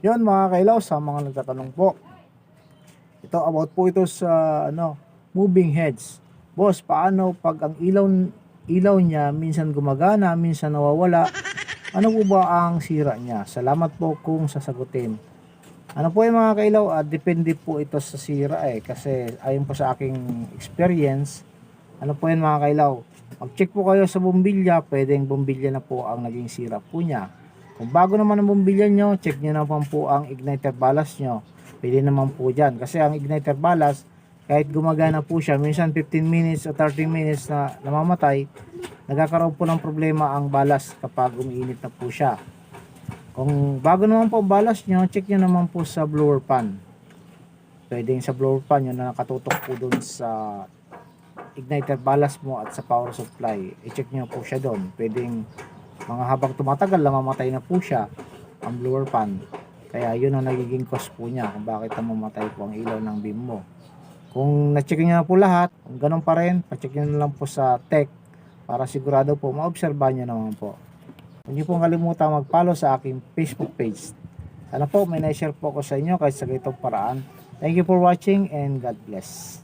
Yun mga kailaw, sa mga nagtatanong po. Ito about po ito sa moving heads. Boss, paano pag ang ilaw niya minsan gumagana, minsan nawawala? Ano po ba ang sira niya? Salamat po kung sasagutin. Ano po yung mga kailaw, depende po ito sa sira kasi ayon po sa aking experience, ano po yun mga kailaw, mag-check po kayo sa bumbilya, pwedeng bumbilya na po ang naging sira po niya. Kung bago naman ang bumbilya nyo, check nyo naman po ang igniter ballast nyo, pwede naman po dyan, kasi ang igniter ballast, kahit gumagana po siya, minsan 15 minutes o 30 minutes na namamatay, nagkakaroon po ng problema ang ballast kapag umiinit na po siya. Kung bago naman po ang ballast nyo, check nyo naman po sa blower pan. Pwedeng sa blower pan yun na nakatutok po dun sa igniter ballast mo at sa power supply. I-check nyo po siya doon. Pwedeng mga habang tumatagal, namamatay na po siya ang blower pan. Kaya yun ang nagiging cause po niya kung bakit namamatay po ang ilaw ng beam mo. Kung na-check nyo na po lahat, kung ganun pa rin, pa-check nyo na lang po sa tech para sigurado po maobserbahan nyo naman po. Huwag niyo pong kalimutan mag-follow sa aking Facebook page. Sana po may na-share po ako sa inyo kahit sa ganitong paraan. Thank you for watching and God bless.